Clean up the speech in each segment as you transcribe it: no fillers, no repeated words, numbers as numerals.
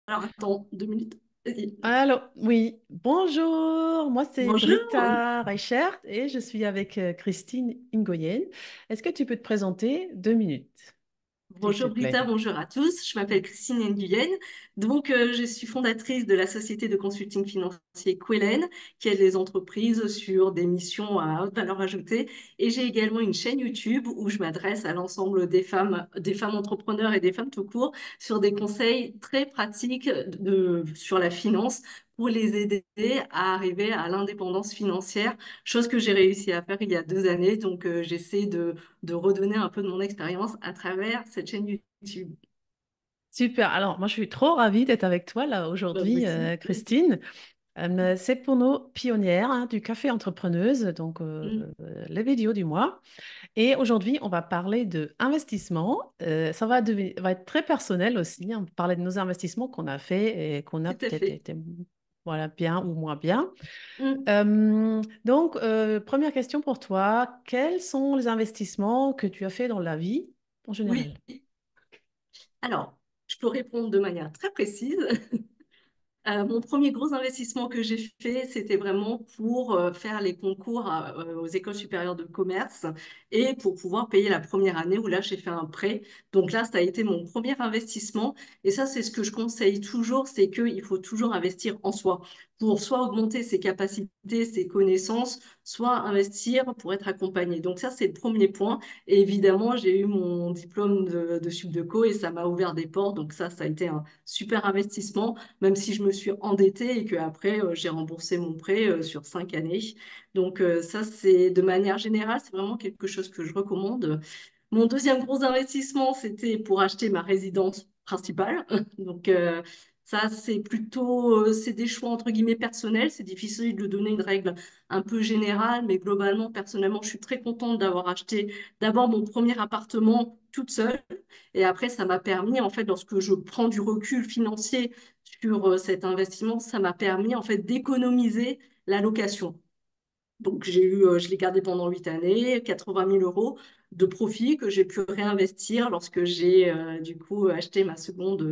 Alors attends, 2 minutes. Vas-y. Alors, oui, bonjour, moi c'est Bonjour. Britta Reichert et je suis avec Christine Ingoyen. Est-ce que tu peux te présenter 2 minutes, s'il te Bonjour plaît? Britta, bonjour à tous. Je m'appelle Christine Nguyen. Je suis fondatrice de la société de consulting financier Quellen, qui aide les entreprises sur des missions à haute valeur ajoutée. Et j'ai également une chaîne YouTube où je m'adresse à l'ensemble des femmes entrepreneurs et des femmes tout court sur des conseils très pratiques sur la finance pour les aider à arriver à l'indépendance financière, chose que j'ai réussi à faire il y a 2 années. J'essaie de redonner un peu de mon expérience à travers cette chaîne YouTube. Super, alors moi je suis trop ravie d'être avec toi là Bah, moi aujourd'hui, aussi. Christine. C'est pour nos pionnières du Café Entrepreneuse, donc Mm. les vidéos du mois. Et aujourd'hui, on va parler de investissement. Ça va être très personnel aussi. On va parler de nos investissements qu'on a fait et qu'on a Tout à peut-être fait. été voilà, bien ou moins bien. Mm. Première question pour toi. Quels sont les investissements que tu as fait dans la vie en Oui. général? Alors, je peux répondre de manière très précise. Mon premier gros investissement que j'ai fait, c'était vraiment pour faire les concours aux écoles supérieures de commerce et pour pouvoir payer la première année où là, j'ai fait un prêt. Donc là, ça a été mon premier investissement. Et ça, c'est ce que je conseille toujours, c'est qu'il faut toujours investir en soi pour soit augmenter ses capacités, ses connaissances, soit investir pour être accompagné. Donc ça, c'est le premier point. Et évidemment, j'ai eu mon diplôme de subdeco et ça m'a ouvert des portes. Donc ça a été un super investissement même si je me suis endettée et que après j'ai remboursé mon prêt sur 5 années. Ça, c'est de manière générale, c'est vraiment quelque chose que je recommande. Mon deuxième gros investissement, c'était pour acheter ma résidence principale. Donc ça, c'est plutôt, c'est des choix entre guillemets personnels. C'est difficile de donner une règle un peu générale, mais globalement, personnellement, je suis très contente d'avoir acheté d'abord mon premier appartement toute seule. Et après, ça m'a permis, en fait, lorsque je prends du recul financier sur cet investissement, ça m'a permis, en fait, d'économiser la location. Je l'ai gardé pendant 8 années, 80 000 euros de profit que j'ai pu réinvestir lorsque j'ai du coup acheté ma seconde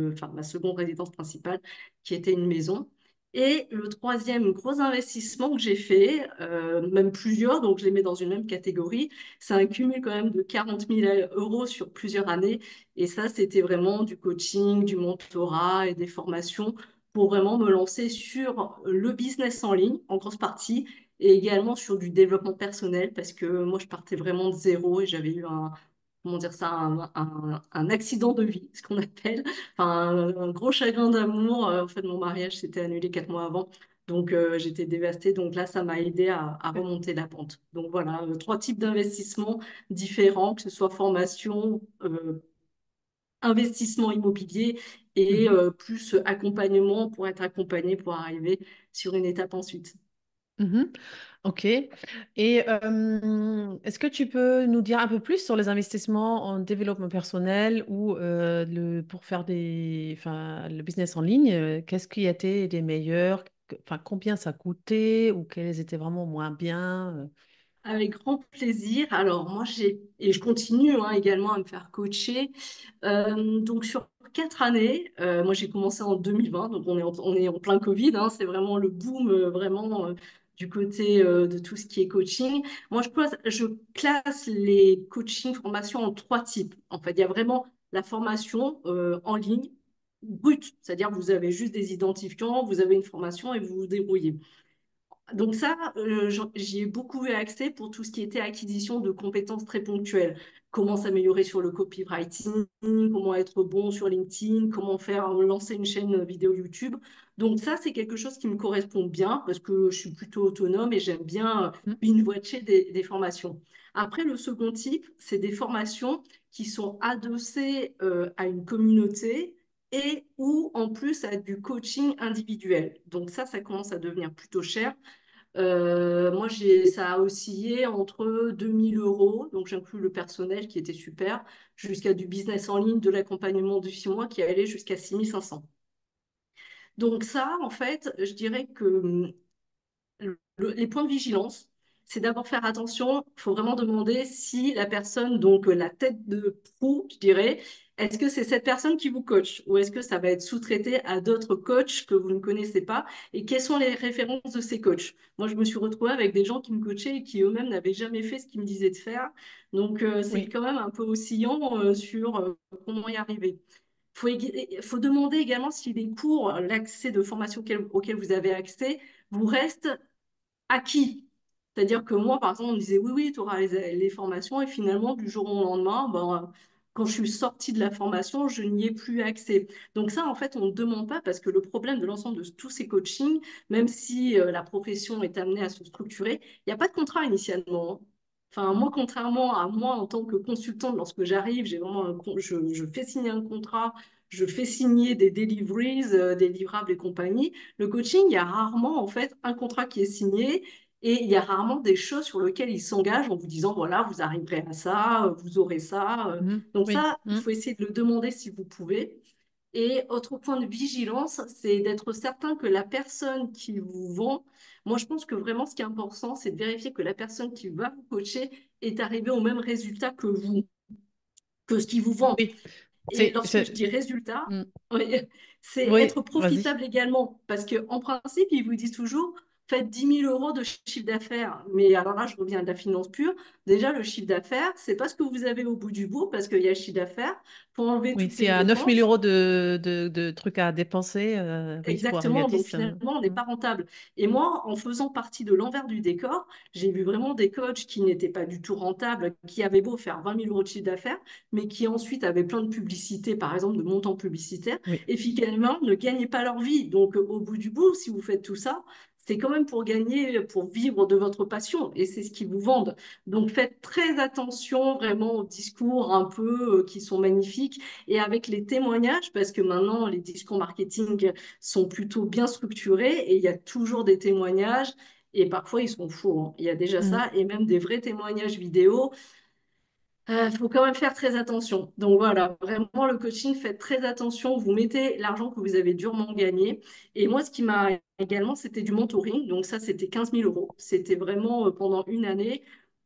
résidence principale, qui était une maison. Et le troisième gros investissement que j'ai fait, même plusieurs, donc je les mets dans une même catégorie, c'est un cumul quand même de 40 000 euros sur plusieurs années. Et ça, c'était vraiment du coaching, du mentorat et des formations pour vraiment me lancer sur le business en ligne en grosse partie et également sur du développement personnel parce que moi je partais vraiment de zéro et j'avais eu comment dire ça, un accident de vie, ce qu'on appelle, enfin un gros chagrin d'amour. En fait, mon mariage s'était annulé 4 mois avant, j'étais dévastée. Donc là, ça m'a aidé à remonter la pente. Donc voilà, trois types d'investissements différents, que ce soit formation, investissement immobilier et Mhm. plus accompagnement pour être accompagné pour arriver sur une étape ensuite. Mhm. Ok. Et est-ce que tu peux nous dire un peu plus sur les investissements en développement personnel ou pour faire enfin, le business en ligne? Qu'est-ce qui a été des meilleurs? Enfin, combien ça coûtait ou quels étaient vraiment moins bien? Avec grand plaisir. Alors moi et je continue hein, également à me faire coacher. Sur 4 années, moi j'ai commencé en 2020, donc on est en plein Covid, hein, c'est vraiment le boom vraiment du côté de tout ce qui est coaching. Moi je classe les coaching formations en trois types. En fait, il y a vraiment la formation en ligne brute, c'est-à-dire vous avez juste des identifiants, vous avez une formation et vous vous débrouillez. J'y ai beaucoup eu accès pour tout ce qui était acquisition de compétences très ponctuelles. Comment s'améliorer sur le copywriting, comment être bon sur LinkedIn, comment faire lancer une chaîne vidéo YouTube. Donc ça, c'est quelque chose qui me correspond bien parce que je suis plutôt autonome et j'aime bien Mm. binge-watcher des formations. Après, le second type, c'est des formations qui sont adossées à une communauté et ou en plus à du coaching individuel. Donc ça commence à devenir plutôt cher. Ça a oscillé entre 2000 euros, donc j'inclus le personnel qui était super, jusqu'à du business en ligne, de l'accompagnement de 6 mois qui allait jusqu'à 6500. Donc ça, en fait, je dirais que les points de vigilance, c'est d'abord faire attention. Il faut vraiment demander si la personne, donc la tête de proue, je dirais, est-ce que c'est cette personne qui vous coach ou est-ce que ça va être sous-traité à d'autres coachs que vous ne connaissez pas et quelles sont les références de ces coachs? Moi, je me suis retrouvée avec des gens qui me coachaient et qui eux-mêmes n'avaient jamais fait ce qu'ils me disaient de faire. Donc, c'est Oui. quand même un peu oscillant sur comment y arriver. Faut demander également si les cours, l'accès de formation auquel vous avez accès, vous reste acquis. C'est-à-dire que moi, par exemple, on me disait oui, oui, tu auras les formations, et finalement, du jour au lendemain, ben, quand je suis sortie de la formation, je n'y ai plus accès. Donc ça, en fait, on ne demande pas parce que le problème de l'ensemble de tous ces coachings, même si la profession est amenée à se structurer, il n'y a pas de contrat initialement, hein. Enfin, moi, Mhm. contrairement à moi, en tant que consultante, lorsque j'arrive, j'ai vraiment je fais signer un contrat, je fais signer des deliveries, des livrables et compagnie. Le coaching, il y a rarement, en fait, un contrat qui est signé et il y a rarement des choses sur lesquelles ils s'engagent en vous disant, voilà, vous arriverez à ça, vous aurez ça. Mhm. Donc Oui. ça, il faut essayer de le demander si vous pouvez. Et autre point de vigilance, c'est d'être certain que la personne qui vous vend, moi je pense que vraiment ce qui est important, c'est de vérifier que la personne qui va vous coacher est arrivée au même résultat que vous, que ce qui vous vend. Oui. Et lorsque je dis C'est- résultat, mm. oui, c'est être Oui, vas-y. profitable également. Parce qu'en principe, ils vous disent toujours, faites 10 000 € de chiffre d'affaires. Mais alors là, je reviens de la finance pure. Déjà, le chiffre d'affaires, c'est pas ce que vous avez au bout du bout, parce qu'il y a le chiffre d'affaires. Pour enlever Oui, toutes s'il les y a 9 000 dépenses, euros de trucs à dépenser, oui, pour arriver à exactement, donc 10. finalement, on n'est pas rentable. Et moi, en faisant partie de l'envers du décor, j'ai vu vraiment des coachs qui n'étaient pas du tout rentables, qui avaient beau faire 20 000 € de chiffre d'affaires, mais qui ensuite avaient plein de publicités, par exemple de montants publicitaires, Oui. et finalement ne gagnaient pas leur vie. Donc, au bout du bout, si vous faites tout ça, c'est quand même pour gagner, pour vivre de votre passion, et c'est ce qu'ils vous vendent. Donc, faites très attention vraiment aux discours un peu qui sont magnifiques et avec les témoignages, parce que maintenant, les discours marketing sont plutôt bien structurés et il y a toujours des témoignages et parfois ils sont faux, hein. Il y a déjà Mhm. ça et même des vrais témoignages vidéo. Il faut quand même faire très attention. Donc voilà, vraiment le coaching, faites très attention. Vous mettez l'argent que vous avez durement gagné. Et moi, ce qui m'a également, c'était du mentoring. Donc ça, c'était 15 000 €. C'était vraiment pendant une année,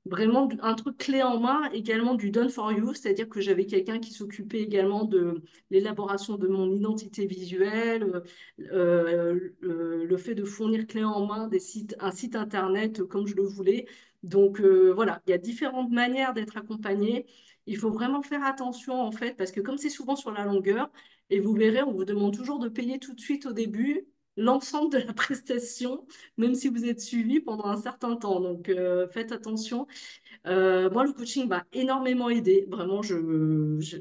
vraiment un truc clé en main. Également du done for you, c'est-à-dire que j'avais quelqu'un qui s'occupait également de l'élaboration de mon identité visuelle, le fait de fournir clé en main un site internet comme je le voulais. Donc voilà, il y a différentes manières d'être accompagné. Il faut vraiment faire attention en fait, parce que comme c'est souvent sur la longueur, et vous verrez, on vous demande toujours de payer tout de suite au début l'ensemble de la prestation, même si vous êtes suivi pendant un certain temps. Donc faites attention. Moi, le coaching m'a énormément aidé. Vraiment,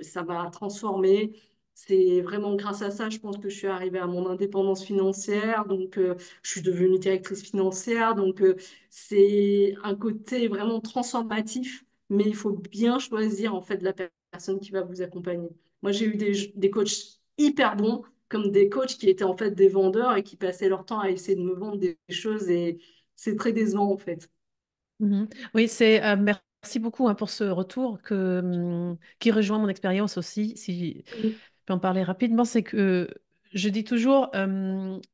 ça m'a transformée. C'est vraiment grâce à ça, je pense que je suis arrivée à mon indépendance financière. Donc, je suis devenue directrice financière. Donc, c'est un côté vraiment transformatif, mais il faut bien choisir en fait la personne qui va vous accompagner. Moi, j'ai eu des coachs hyper bons, comme des coachs qui étaient en fait des vendeurs et qui passaient leur temps à essayer de me vendre des choses et c'est très décevant en fait. Mhm. Oui, merci beaucoup, hein, pour ce retour qui rejoint mon expérience aussi. Si je peux en parler rapidement, c'est que je dis toujours,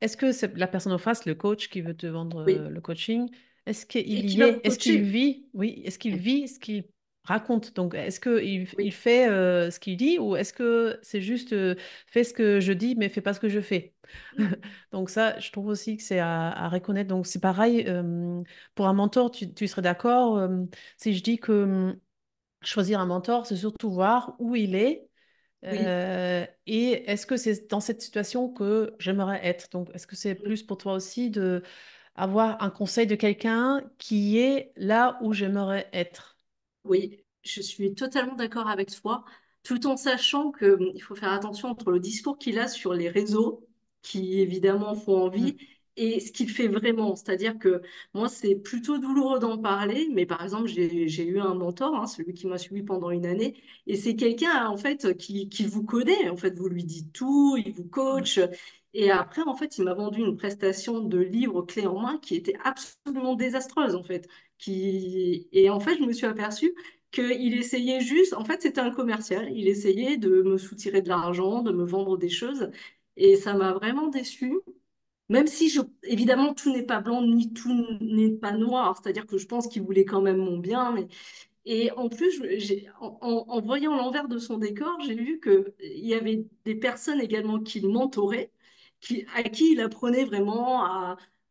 est-ce que c'est la personne en face, le coach qui veut te vendre Oui. le coaching, est-ce qu'il Et qui y va vous est, est-ce qu'il coacher. vit, oui, est-ce qu'il vit ce qu'il raconte? Donc, est-ce qu'il Oui, fait ce qu'il dit ou est-ce que c'est juste fais ce que je dis mais fais pas ce que je fais? Donc ça, je trouve aussi que c'est à reconnaître. Donc c'est pareil, pour un mentor, tu serais d'accord si je dis que choisir un mentor, c'est surtout voir où il est oui, et est-ce que c'est dans cette situation que j'aimerais être. Donc est-ce que c'est plus pour toi aussi de avoir un conseil de quelqu'un qui est là où j'aimerais être? oui. Je suis totalement d'accord avec toi, tout en sachant qu'il faut faire attention entre le discours qu'il a sur les réseaux, qui évidemment font envie, Mm. et ce qu'il fait vraiment. C'est-à-dire que moi, c'est plutôt douloureux d'en parler, mais par exemple, j'ai eu un mentor, hein, celui qui m'a suivi pendant une année, et c'est quelqu'un en fait qui vous connaît. En fait, vous lui dites tout, il vous Ouais. coach. Et après, en fait, il m'a vendu une prestation de livre clé en main qui était absolument désastreuse, en fait. Et en fait, je me suis aperçue qu'il essayait juste, en fait, c'était un commercial, il essayait de me soutirer de l'argent, de me vendre des choses, et ça m'a vraiment déçue. Même si, évidemment, tout n'est pas blanc ni tout n'est pas noir. C'est-à-dire que je pense qu'il voulait quand même mon bien. Et en plus, en voyant l'envers de son décor, j'ai vu qu'il y avait des personnes également qui le mentoraient, à qui il apprenait vraiment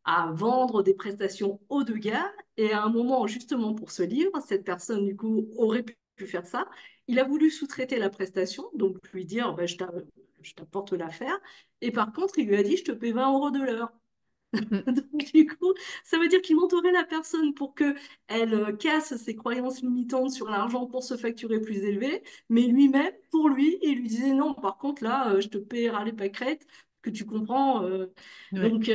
à vendre des prestations haut de gamme. Et à un moment, justement pour ce livre, cette personne, du coup, aurait pu faire ça. Il a voulu sous-traiter la prestation, donc lui dire, bah, je t'apporte l'affaire. Et par contre, il lui a dit, je te paie 20 euros de l'heure. Mm. Donc, du coup, ça veut dire qu'il mentorait la personne pour que elle casse ses croyances limitantes sur l'argent pour se facturer plus élevé, mais lui-même, pour lui, il lui disait non, par contre, là, je te paierai les pâquerettes, que tu comprends. Ouais. Donc,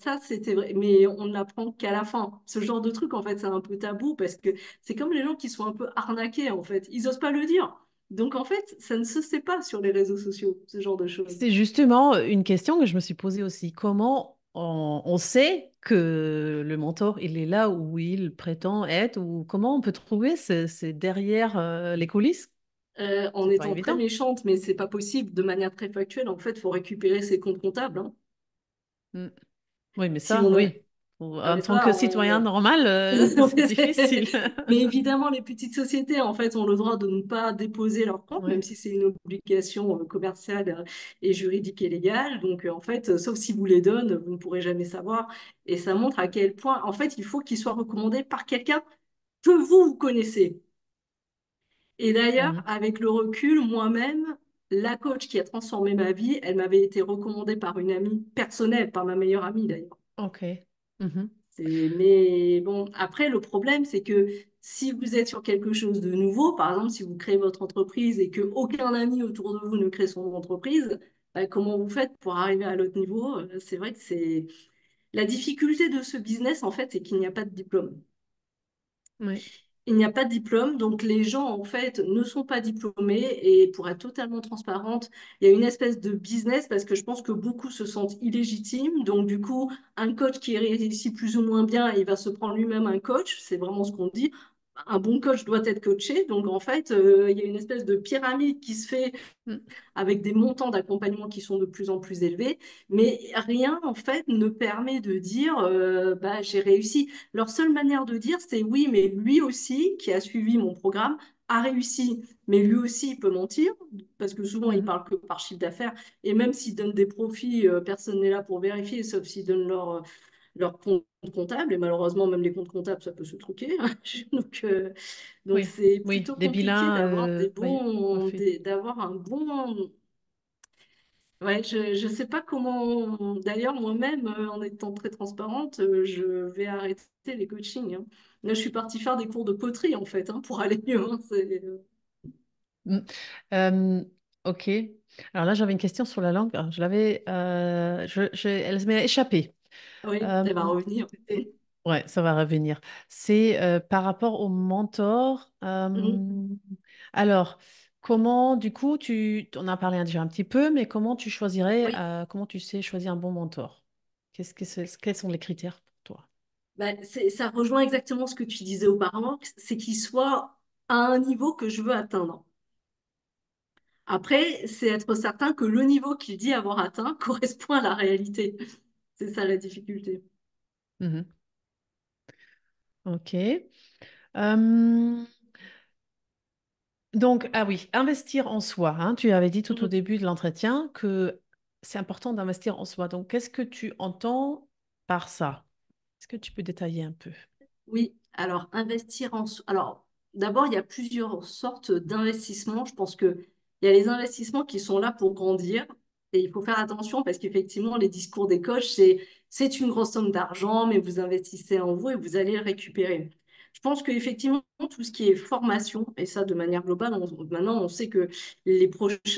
ça, c'était vrai. Mais on ne l'apprend qu'à la fin. Ce genre de truc, en fait, c'est un peu tabou parce que c'est comme les gens qui sont un peu arnaqués, en fait. Ils osent pas le dire. Donc, en fait, ça ne se sait pas sur les réseaux sociaux, ce genre de choses. C'est justement une question que je me suis posée aussi. Comment on sait que le mentor, il est là où il prétend être, ou comment on peut trouver c'est derrière les coulisses? En C'est pas étant très évident. méchante, mais c'est pas possible de manière très factuelle. En fait, il faut récupérer ses comptes comptables, hein. Mm. Oui, mais Si ça, on a... oui. Ah, En mais tant ça, que citoyen normal, c'est difficile. mais évidemment, les petites sociétés, en fait, ont le droit de ne pas déposer leur compte, même Oui. si c'est une obligation commerciale et juridique et légale. Donc, en fait, sauf si vous les donnent, vous ne pourrez jamais savoir. Et ça montre à quel point, en fait, il faut qu'ils soient recommandés par quelqu'un que vous connaissez. Et d'ailleurs, Mhm. avec le recul, moi-même, la coach qui a transformé ma vie, elle m'avait été recommandée par une amie personnelle, par ma meilleure amie d'ailleurs. OK. Mhm. Mais bon, après, le problème, c'est que si vous êtes sur quelque chose de nouveau, par exemple, si vous créez votre entreprise et qu'aucun ami autour de vous ne crée son entreprise, bah, comment vous faites pour arriver à l'autre niveau? C'est vrai que c'est la difficulté de ce business, en fait, c'est qu'il n'y a pas de diplôme. Oui. Il n'y a pas de diplôme, donc les gens en fait ne sont pas diplômés et pour être totalement transparente, il y a une espèce de business parce que je pense que beaucoup se sentent illégitimes. Donc du coup, un coach qui réussit plus ou moins bien, il va se prendre lui-même un coach, c'est vraiment ce qu'on dit. Un bon coach doit être coaché. Donc en fait, il y a une espèce de pyramide qui se fait Mm. avec des montants d'accompagnement qui sont de plus en plus élevés, mais rien en fait ne permet de dire bah, j'ai réussi. Leur seule manière de dire c'est oui, mais lui aussi qui a suivi mon programme a réussi, mais lui aussi il peut mentir parce que souvent il Mhm. parle que par chiffre d'affaires et même s'ils donnent des profits, personne n'est là pour vérifier sauf s'ils donnent leur compte comptable et malheureusement même les comptes comptables ça peut se truquer. Donc Oui. c'est Oui. plutôt Des compliqué bilans, d'avoir oui, en fait. d'avoir un bon. Ouais, je sais pas comment. D'ailleurs, moi-même, en étant très transparente, je vais arrêter les coachings, hein. Là, je suis partie faire des cours de poterie, en fait, hein, pour aller mieux, hein. Mm. Euh, ok. Alors là, j'avais une question sur la langue. Alors, je l'avais, elle m'est échappée. Oui, Euh, elle va revenir. ouais, ça va revenir. C'est par rapport au mentor. Mhm. Alors, comment, du coup, on a parlé déjà un petit peu, mais comment tu choisirais, Oui, comment tu sais choisir un bon mentor? Quels sont les critères pour toi? bah, ça rejoint exactement ce que tu disais auparavant, c'est qu'il soit à un niveau que je veux atteindre. Après, c'est être certain que le niveau qu'il dit avoir atteint correspond à la réalité. C'est ça la difficulté. Mhm. Ok. Euh, Donc, ah oui, investir en soi, hein. Tu avais dit tout au Mhm. début de l'entretien que c'est important d'investir en soi. Donc, qu'est-ce que tu entends par ça? Est-ce que tu peux détailler un peu? Oui, alors investir en... Alors, d'abord, il y a plusieurs sortes d'investissements. Je pense que il y a les investissements qui sont là pour grandir et il faut faire attention parce qu'effectivement, les discours des coachs, c'est une grosse somme d'argent, mais vous investissez en vous et vous allez le récupérer. Je pense qu'effectivement, tout ce qui est formation, et ça de manière globale, maintenant on sait que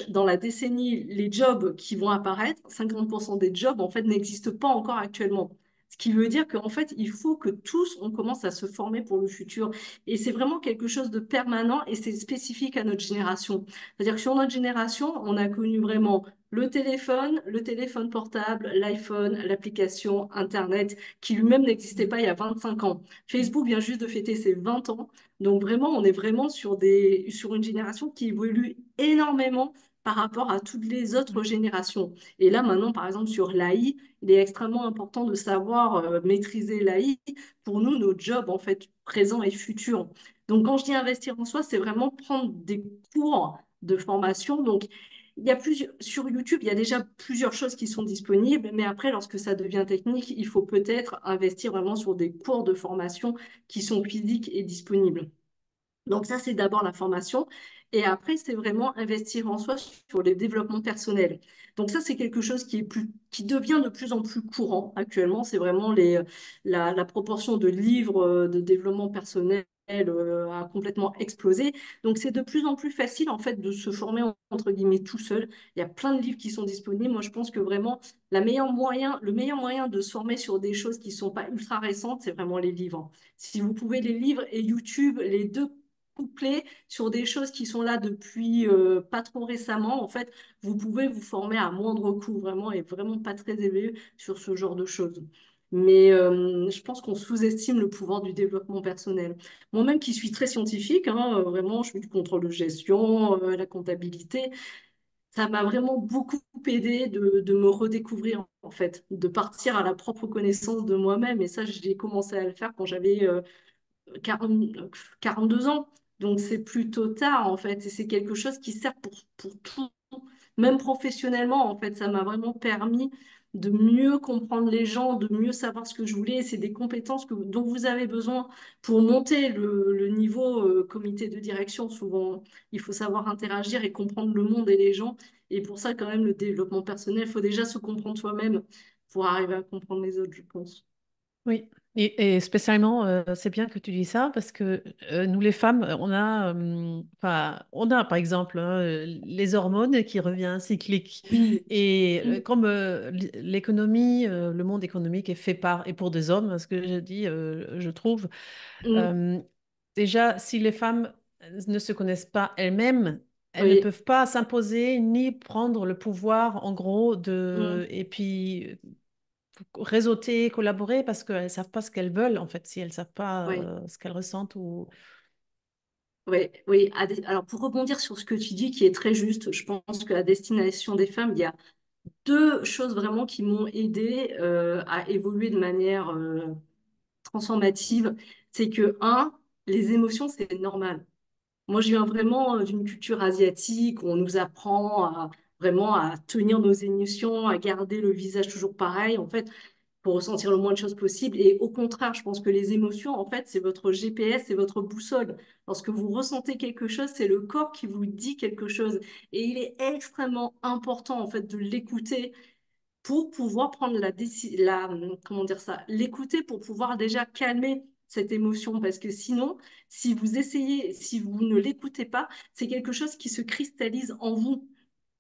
dans la décennie, les jobs qui vont apparaître, 50% des jobs en fait n'existent pas encore actuellement. Ce qui veut dire qu'en fait, il faut que tous, on commence à se former pour le futur. Et c'est vraiment quelque chose de permanent et c'est spécifique à notre génération. C'est-à-dire que sur notre génération, on a connu vraiment le téléphone portable, l'iPhone, l'application Internet, qui lui-même n'existait Mhm. pas il y a 25 ans. Mhm. Facebook vient juste de fêter ses 20 ans. Donc vraiment, on est vraiment sur une génération qui évolue énormément par rapport à toutes les autres générations. Et là, maintenant, par exemple, sur l'AI, il est extrêmement important de savoir maîtriser l'AI pour nous, nos jobs, en fait, présents et futurs. Donc, quand je dis investir en soi, c'est vraiment prendre des cours de formation. Donc, il y a plusieurs, sur YouTube, il y a déjà plusieurs choses qui sont disponibles, mais après, lorsque ça devient technique, il faut peut-être investir vraiment sur des cours de formation qui sont physiques et disponibles. Donc ça, c'est d'abord la formation. Et après, c'est vraiment investir en soi sur le développement personnel. Donc ça, c'est quelque chose qui devient de plus en plus courant actuellement. C'est vraiment la proportion de livres de développement personnel a complètement explosé. Donc c'est de plus en plus facile en fait de se former entre guillemets tout seul. Il y a plein de livres qui sont disponibles. Moi, je pense que vraiment le meilleur moyen de se former sur des choses qui ne sont pas ultra récentes, c'est vraiment les livres. Si vous pouvez les livres et YouTube, les deux couplés sur des choses qui sont là depuis pas trop récemment, en fait, vous pouvez vous former à moindre coût, vraiment, et vraiment pas très élevé sur ce genre de choses. Mais je pense qu'on sous-estime le pouvoir du développement personnel. Moi-même qui suis très scientifique, hein, vraiment, je fais du contrôle de gestion, la comptabilité, ça m'a vraiment beaucoup aidé de me redécouvrir, en fait, de partir à la propre connaissance de moi-même. Et ça, j'ai commencé à le faire quand j'avais 40 42 ans. Donc c'est plutôt tard en fait. Et c'est quelque chose qui sert pour tout, même professionnellement en fait. Ça m'a vraiment permis de mieux comprendre les gens, de mieux savoir ce que je voulais. C'est des compétences dont vous avez besoin pour monter le niveau comité de direction. Souvent, il faut savoir interagir et comprendre le monde et les gens. Et pour ça, quand même, le développement personnel, il faut déjà se comprendre soi-même pour arriver à comprendre les autres, je pense. Oui, et spécialement, c'est bien que tu dis ça parce que nous les femmes, enfin, on a par exemple hein, les hormones qui reviennent cycliques. Oui. Et Mm. comme l'économie, le monde économique est fait par et pour des hommes, ce que je dis, je trouve, Mm. euh, déjà, si les femmes ne se connaissent pas elles-mêmes, elles ne Oui. peuvent pas s'imposer ni prendre le pouvoir, en gros, Mm. et puis réseauter, collaborer parce qu'elles ne savent pas ce qu'elles veulent, en fait, si elles ne savent pas Oui. ce qu'elles ressentent ou... Oui, oui. Alors, pour rebondir sur ce que tu dis, qui est très juste, je pense qu'à destination des femmes, il y a deux choses vraiment qui m'ont aidé à évoluer de manière transformative. C'est que, un, les émotions, c'est normal. Moi, je viens vraiment d'une culture asiatique où on nous apprend vraiment à tenir nos émotions, à garder le visage toujours pareil. En fait, pour ressentir le moins de choses possible. Et au contraire, je pense que les émotions, en fait, c'est votre GPS, c'est votre boussole. Lorsque vous ressentez quelque chose, c'est le corps qui vous dit quelque chose. Et il est extrêmement important, en fait, de l'écouter pour pouvoir prendre comment dire ça, l'écouter pour pouvoir déjà calmer cette émotion. Parce que sinon, si vous essayez, si vous ne l'écoutez pas, c'est quelque chose qui se cristallise en vous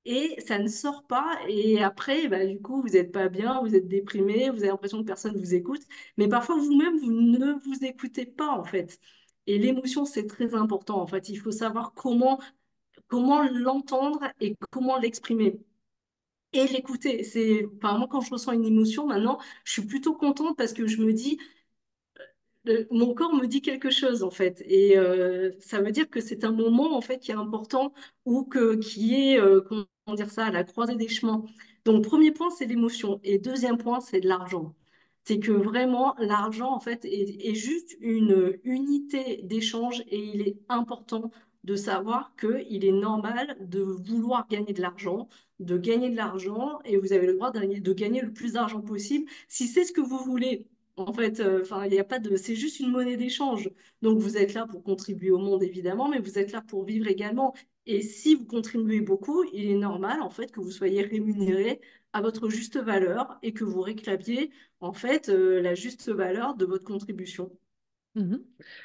et ça ne sort pas. Et après, bah, du coup, vous n'êtes pas bien, vous êtes déprimé, vous avez l'impression que personne vous écoute. Mais parfois, vous-même, vous ne vous écoutez pas, en fait. Et l'émotion, c'est très important, en fait. Il faut savoir comment l'entendre et comment l'exprimer. Et l'écouter. Enfin, moi, quand je ressens une émotion, maintenant, je suis plutôt contente parce que je me dis, mon corps me dit quelque chose en fait, et ça veut dire que c'est un moment en fait qui est important ou qui est comment dire ça à la croisée des chemins. Donc premier point c'est l'émotion et deuxième point c'est de l'argent. C'est que vraiment l'argent en fait est juste une unité d'échange et il est important de savoir que il est normal de vouloir gagner de l'argent, de gagner de l'argent et vous avez le droit de gagner le plus d'argent possible si c'est ce que vous voulez. En fait, enfin, il y a pas de, c'est juste une monnaie d'échange. Donc, vous êtes là pour contribuer au monde, évidemment, mais vous êtes là pour vivre également. Et si vous contribuez beaucoup, il est normal, en fait, que vous soyez rémunéré à votre juste valeur et que vous réclamiez, en fait, la juste valeur de votre contribution. Mhm.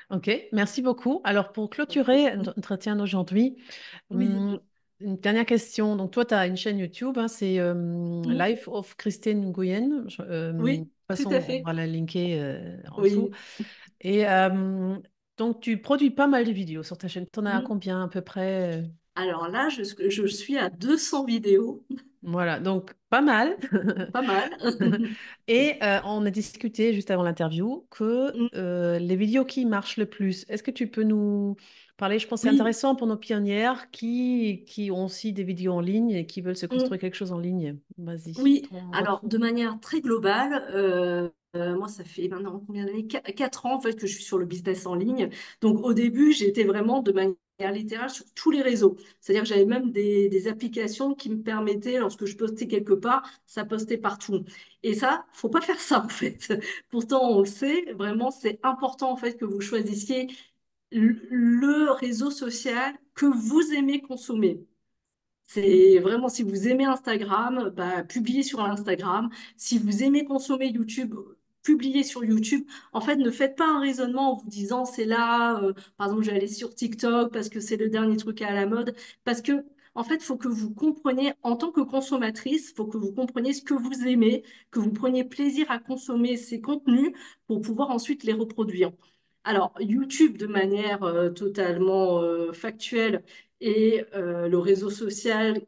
Ok, merci beaucoup. Alors, pour clôturer notre entretien d'aujourd'hui, Oui, une dernière question. Donc, toi, tu as une chaîne YouTube, hein, c'est oui, Life of Christine Nguyen. De toute oui, tout façon, à on fait. va la linker en dessous. Oui. Et donc, tu produis pas mal de vidéos sur ta chaîne. Tu en as Mm. combien à peu près? Alors là, je suis à 200 vidéos, Voilà, donc pas mal. pas mal. Et on a discuté juste avant l'interview que Mm. les vidéos qui marchent le plus, est-ce que tu peux nous parler. Je pense que c'est Oui. intéressant pour nos pionnières qui ont aussi des vidéos en ligne et qui veulent se construire Mm. quelque chose en ligne. Vas-y, Oui, ton alors retour. de manière très globale, moi ça fait maintenant combien d'années? 4 ans en fait que je suis sur le business en ligne. Donc au début, j'étais vraiment de manière littérale sur tous les réseaux. C'est-à-dire que j'avais même des applications qui me permettaient, lorsque je postais quelque part, ça postait partout. Et ça, faut pas faire ça en fait. Pourtant, on le sait, vraiment, c'est important en fait que vous choisissiez le réseau social que vous aimez consommer. C'est vraiment, si vous aimez Instagram, bah, publiez sur Instagram. Si vous aimez consommer YouTube, publiez sur YouTube. En fait, ne faites pas un raisonnement en vous disant c'est là, par exemple, je vais aller sur TikTok parce que c'est le dernier truc à la mode. Parce que, en fait, il faut que vous compreniez, en tant que consommatrice, il faut que vous compreniez ce que vous aimez, que vous preniez plaisir à consommer ces contenus pour pouvoir ensuite les reproduire. Alors, YouTube, de manière totalement factuelle, et le réseau social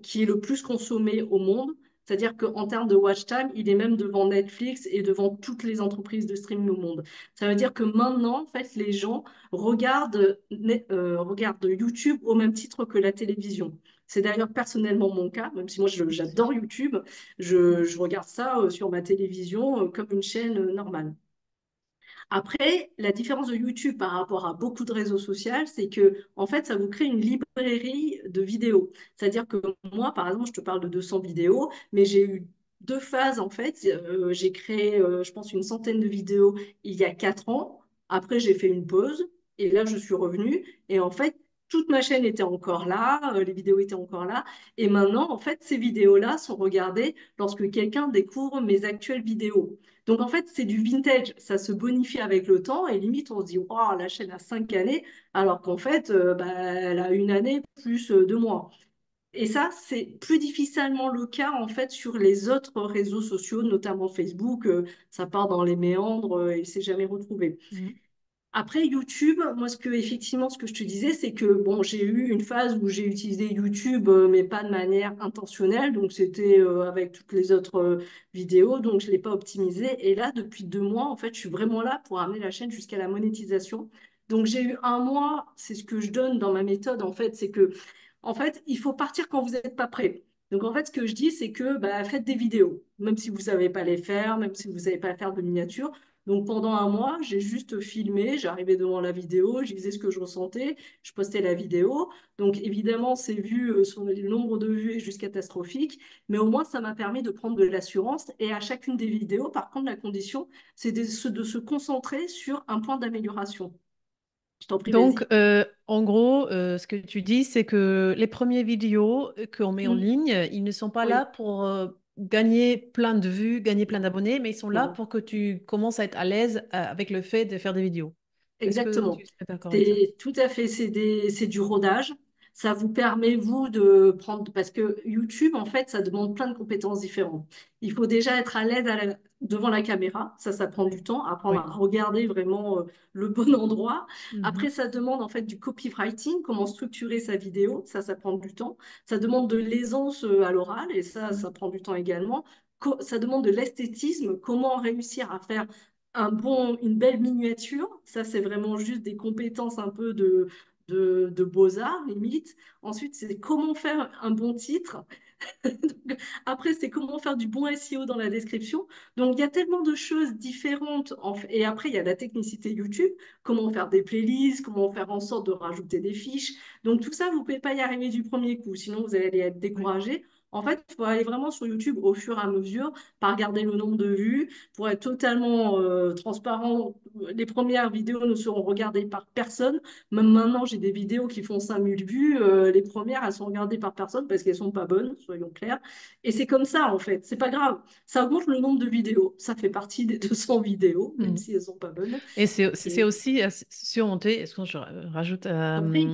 qui est le plus consommé au monde. C'est-à-dire qu'en termes de watch time, il est même devant Netflix et devant toutes les entreprises de streaming au monde. Ça veut dire que maintenant, en fait, les gens regardent YouTube au même titre que la télévision. C'est d'ailleurs personnellement mon cas, même si moi j'adore YouTube, je regarde ça sur ma télévision comme une chaîne normale. Après, la différence de YouTube par rapport à beaucoup de réseaux sociaux, c'est que, en fait, ça vous crée une librairie de vidéos. C'est-à-dire que moi, par exemple, je te parle de 200 vidéos, mais j'ai eu deux phases, en fait. J'ai créé, je pense, une centaine de vidéos il y a 4 ans. Après, j'ai fait une pause et là, je suis revenue. Et en fait, toute ma chaîne était encore là, les vidéos étaient encore là. Et maintenant, en fait, ces vidéos-là sont regardées lorsque quelqu'un découvre mes actuelles vidéos. Donc en fait, c'est du vintage, ça se bonifie avec le temps et limite on se dit, oh, la chaîne a 5 années, alors qu'en fait, bah, elle a une année plus 2 mois. Et ça, c'est plus difficilement le cas en fait sur les autres réseaux sociaux, notamment Facebook, ça part dans les méandres et il s'est jamais retrouvé. Mhm. Après YouTube, moi effectivement ce que je te disais, c'est que bon, j'ai eu une phase où j'ai utilisé YouTube, mais pas de manière intentionnelle, donc c'était avec toutes les autres vidéos, donc je l'ai pas optimisé. Et là, depuis 2 mois, en fait, je suis vraiment là pour amener la chaîne jusqu'à la monétisation. Donc j'ai eu un mois, c'est ce que je donne dans ma méthode, en fait, c'est que en fait, il faut partir quand vous n'êtes pas prêt. Donc en fait, ce que je dis, c'est que bah, faites des vidéos, même si vous savez pas les faire, même si vous savez pas faire de miniatures. Donc pendant un mois, j'ai juste filmé, j'arrivais devant la vidéo, je disais ce que je ressentais, je postais la vidéo. Donc évidemment, ces vues, le nombre de vues est juste catastrophique, mais au moins ça m'a permis de prendre de l'assurance. Et à chacune des vidéos, par contre, la condition, c'est de se concentrer sur un point d'amélioration. Je t'en prie, Donc, vas-y. en gros, ce que tu dis, c'est que les premières vidéos qu'on met en Mm. ligne, ils ne sont pas là Oui, pour gagner plein de vues, gagner plein d'abonnés, mais ils sont là non. pour que tu commences à être à l'aise avec le fait de faire des vidéos. Est-ce que tu Exactement. es d'accord avec ça? C'est tout à fait, c'est du rodage. Ça vous permet, vous, de prendre, parce que YouTube, en fait, ça demande plein de compétences différentes. Il faut déjà être à l'aise devant la caméra. Ça prend Oui. du temps, apprendre à Oui. regarder vraiment le bon endroit. Mhm. Après, ça demande, en fait, du copywriting, comment structurer sa vidéo. Ça prend du temps. Ça demande de l'aisance à l'oral, et ça Mhm. prend du temps également. Ça demande de l'esthétisme, comment réussir à faire une belle miniature. Ça, c'est vraiment juste des compétences un peu de beaux-arts, limite. Ensuite, c'est comment faire un bon titre. Donc, après, c'est comment faire du bon SEO dans la description. Donc, il y a tellement de choses différentes. Et après, il y a la technicité YouTube, comment faire des playlists, comment faire en sorte de rajouter des fiches. Donc, tout ça, vous ne pouvez pas y arriver du premier coup, sinon vous allez être Oui. découragé. En fait, il faut aller vraiment sur YouTube au fur et à mesure, pas regarder le nombre de vues, pour être totalement transparent. Les premières vidéos ne seront regardées par personne. Même maintenant, j'ai des vidéos qui font 5 000 vues. Les premières, elles sont regardées par personne parce qu'elles sont pas bonnes, soyons clairs. Et c'est comme ça, en fait. C'est pas grave. Ça augmente le nombre de vidéos. Ça fait partie des 200 vidéos, même Mhm. si elles sont pas bonnes. Et c'est Et aussi surmonter, est-ce que je rajoute, compris.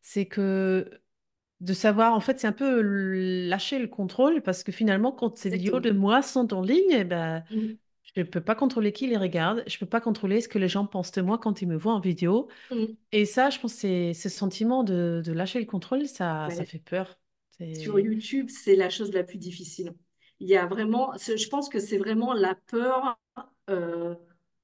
c'est que de savoir, en fait, c'est un peu lâcher le contrôle parce que finalement, quand ces vidéos de Exactement. moi sont en ligne, eh ben, Mm. je ne peux pas contrôler qui les regarde, je ne peux pas contrôler ce que les gens pensent de moi quand ils me voient en vidéo. Mm. Et ça, je pense, c'est ce sentiment de lâcher le contrôle, ça Ouais. fait peur. Sur C'est... YouTube, c'est la chose la plus difficile. Il y a vraiment, je pense que c'est vraiment la peur de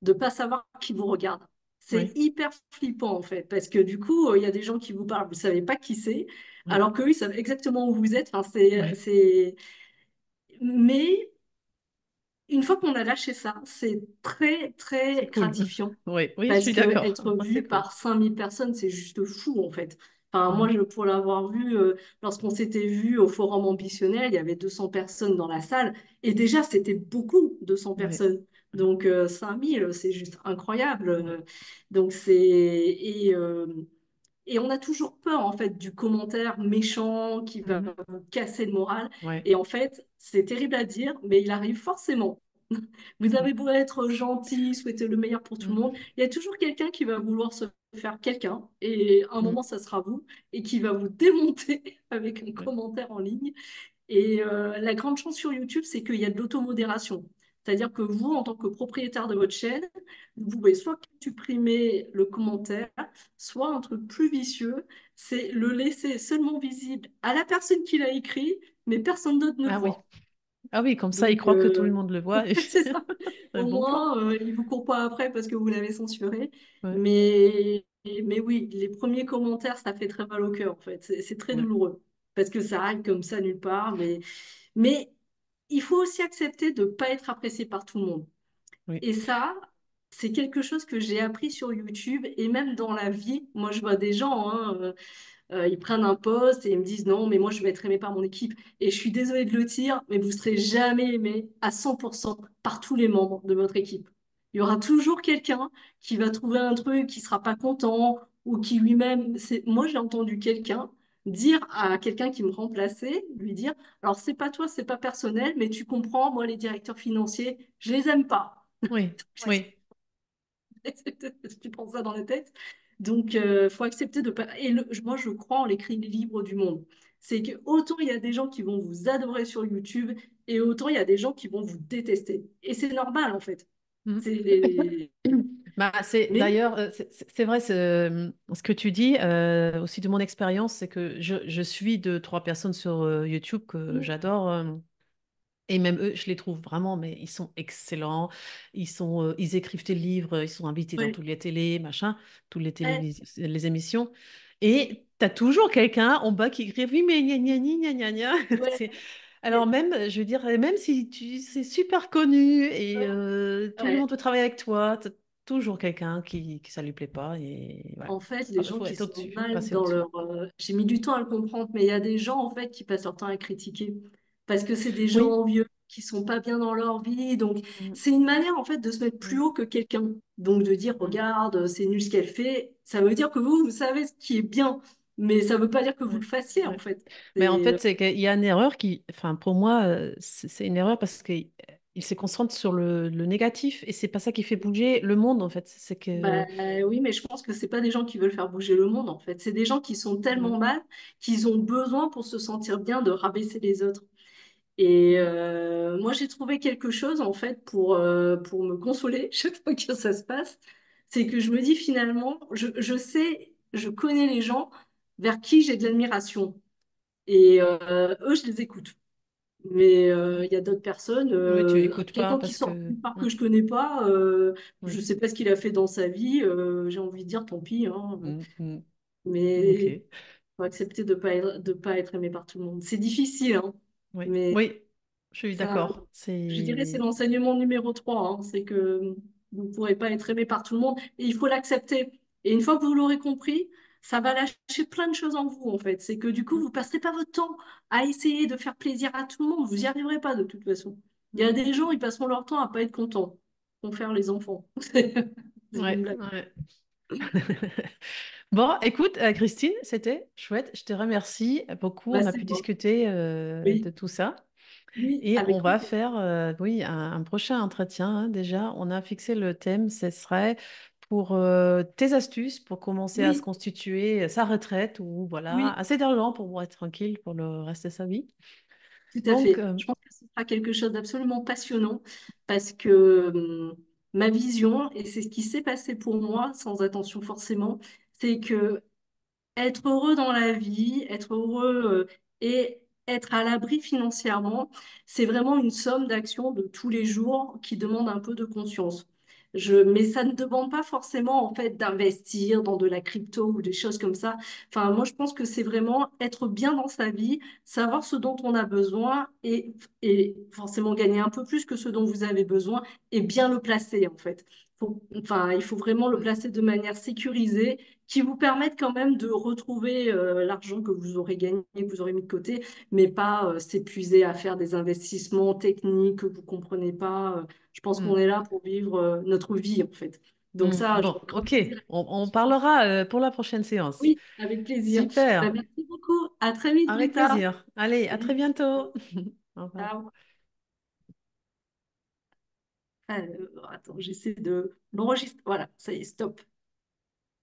ne pas savoir qui vous regarde. C'est Oui, hyper flippant en fait, parce que du coup, il y a des gens qui vous parlent, vous ne savez pas qui c'est, oui, alors qu'eux, ils savent exactement où vous êtes. Enfin, oui. Mais une fois qu'on a lâché ça, c'est très, C'est très cool. gratifiant. Oui, oui, je Parce suis que d'accord. être C'est vu cool. par 5 000 personnes, c'est juste fou, en fait. Enfin, moi, Mhm. pour l'avoir vu, lorsqu'on s'était vu au Forum Ambitionnel, il y avait 200 personnes dans la salle. Et déjà, c'était beaucoup, 200 Oui, personnes. Donc, 5 000, c'est juste incroyable. oui, Donc, et on a toujours peur, en fait, du commentaire méchant qui va mhm, vous casser le moral. ouais, Et en fait, c'est terrible à dire, mais il arrive forcément. Vous mm, avez beau être gentil, souhaiter le meilleur pour tout le mm, monde, il y a toujours quelqu'un qui va vouloir se faire quelqu'un, et à un mm, moment, ça sera vous, et qui va vous démonter avec un ouais. commentaire en ligne. Et la grande chance sur YouTube, c'est qu'il y a de l'automodération. C'est-à-dire que vous, en tant que propriétaire de votre chaîne, vous pouvez soit supprimer le commentaire, soit un truc plus vicieux, c'est le laisser seulement visible à la personne qui l'a écrit, mais personne d'autre ne le Ah oui. voit. Ah oui, comme ça, il Donc, croit que tout le monde le voit. c'est ça. Un Au bon plan. moins, il ne vous court pas après parce que vous l'avez censuré. Ouais, Mais oui, les premiers commentaires, ça fait très mal au cœur, en fait. C'est très ouais, douloureux parce que ça arrive comme ça nulle part. Mais il faut aussi accepter de ne pas être apprécié par tout le monde. oui. Et ça, c'est quelque chose que j'ai appris sur YouTube et même dans la vie. Moi, je vois des gens, hein, ils prennent un poste et ils me disent non, mais moi je vais être aimé par mon équipe. Et je suis désolée de le dire, mais vous serez jamais aimé à 100% par tous les membres de votre équipe. Il y aura toujours quelqu'un qui va trouver un truc qui sera pas content ou qui lui-même. Moi, j'ai entendu quelqu'un dire à quelqu'un qui me remplaçait, lui dire, alors c'est pas toi, c'est pas personnel, mais tu comprends, moi les directeurs financiers, je les aime pas. Oui, oui. Tu prends ça dans la tête. Donc, il faut accepter de pas. Et moi, je crois en l'équilibre libre du monde. C'est que autant il y a des gens qui vont vous adorer sur YouTube et autant il y a des gens qui vont vous détester. Et c'est normal, en fait. Mm. C'est... Bah, c'est Mais, d'ailleurs, c'est vrai, ce que tu dis, aussi de mon expérience, c'est que je suis deux, trois personnes sur YouTube que j'adore. Et même eux, je les trouve vraiment, mais ils sont excellents. Ils écrivent des livres, ils sont invités dans ouais, toutes les télés, machin, toutes les eh, les émissions. Et tu as toujours quelqu'un en bas qui écrit, oui, mais gna gna gna gna gna gna. ouais, Alors même, je veux dire, même si c'est super connu et tout le ouais. monde veut travailler avec toi, tu as toujours quelqu'un qui ça lui plaît pas. Et voilà. En fait, les Alors, il gens faut qui être sont au-dessus, mal passer dans au-dessus. leur... J'ai mis du temps à le comprendre, mais il y a des gens, en fait, qui passent leur temps à critiquer. Parce que c'est des gens Oui. envieux, qui sont pas bien dans leur vie. Donc, Mm, c'est une manière, en fait, de se mettre plus mm, haut que quelqu'un. Donc, de dire, mm, regarde, c'est nul ce qu'elle fait. Ça veut dire que vous savez ce qui est bien. Mais ça veut pas dire que vous ouais, le fassiez, en ouais. fait. Mais en C'est... fait, c'est qu'il y a une erreur qui, enfin, pour moi, c'est une erreur parce qu'il se concentre sur le négatif et c'est pas ça qui fait bouger le monde, en fait. C'est que. Bah, oui, mais je pense que c'est pas des gens qui veulent faire bouger le monde, en fait. C'est des gens qui sont Ouais. tellement mal qu'ils ont besoin, pour se sentir bien, de rabaisser les autres. Et moi, j'ai trouvé quelque chose, en fait, pour me consoler chaque fois que ça se passe. C'est que je me dis finalement, je sais, je connais les gens vers qui j'ai de l'admiration. Et eux, je les écoute. Mais il y a d'autres personnes, Oui, tu écoutes pas quelqu'un qui parce sort que. d'une part Mm, que je connais pas, je oui. sais pas ce qu'il a fait dans sa vie, j'ai envie de dire tant pis, hein. Mm, mm. Mais Ok. faut accepter de pas être aimé par tout le monde. C'est difficile, hein. Oui. Mais Oui, je suis ça, d'accord. je dirais, c'est C'est. l'enseignement numéro 3, hein. C'est que vous ne pourrez pas être aimé par tout le monde et il faut l'accepter. Et une fois que vous l'aurez compris, ça va lâcher plein de choses en vous, en fait. C'est que du coup, Mm, vous ne passerez pas votre temps à essayer de faire plaisir à tout le monde. Vous n'y arriverez pas de toute façon. Il y mm. a des gens, ils passeront leur temps à pas être contents. Vont faire les enfants. C'est une Ouais, blague. ouais. Bon, écoute, Christine, c'était chouette. Je te remercie beaucoup. Bah, On a c'est pu bon. discuter Oui, de tout ça. oui, Et avec on va plaisir. faire, oui, un prochain entretien, hein. Déjà, on a fixé le thème, ce serait pour tes astuces pour commencer à se Oui, constituer sa retraite ou voilà, oui. assez d'argent pour être tranquille pour le reste de sa vie. Tout à Donc, fait. Je pense que ce sera quelque chose d'absolument passionnant parce que ma vision, et c'est ce qui s'est passé pour moi, sans attention forcément, c'est que être heureux dans la vie, être heureux et être à l'abri financièrement, c'est vraiment une somme d'actions de tous les jours qui demande un peu de conscience. Mais ça ne demande pas forcément en fait d'investir dans de la crypto ou des choses comme ça. Enfin, moi, je pense que c'est vraiment être bien dans sa vie, savoir ce dont on a besoin et forcément gagner un peu plus que ce dont vous avez besoin et bien le placer en fait. Enfin, il faut vraiment le placer de manière sécurisée qui vous permette quand même de retrouver l'argent que vous aurez gagné, que vous aurez mis de côté, mais pas s'épuiser à faire des investissements techniques que vous comprenez pas. Je pense qu'on Mm. est là pour vivre notre vie, en fait. Donc Mm. ça, Bon, j'aurais grand ok, plaisir. on parlera pour la prochaine séance. Oui, avec plaisir. Super, Merci beaucoup. À très vite, avec Rita. plaisir. Allez, à très Salut. bientôt. Au revoir. Ciao. Attends, j'essaie de l'enregistrer. Voilà, ça y est, stop.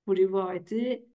Voulez-vous arrêter?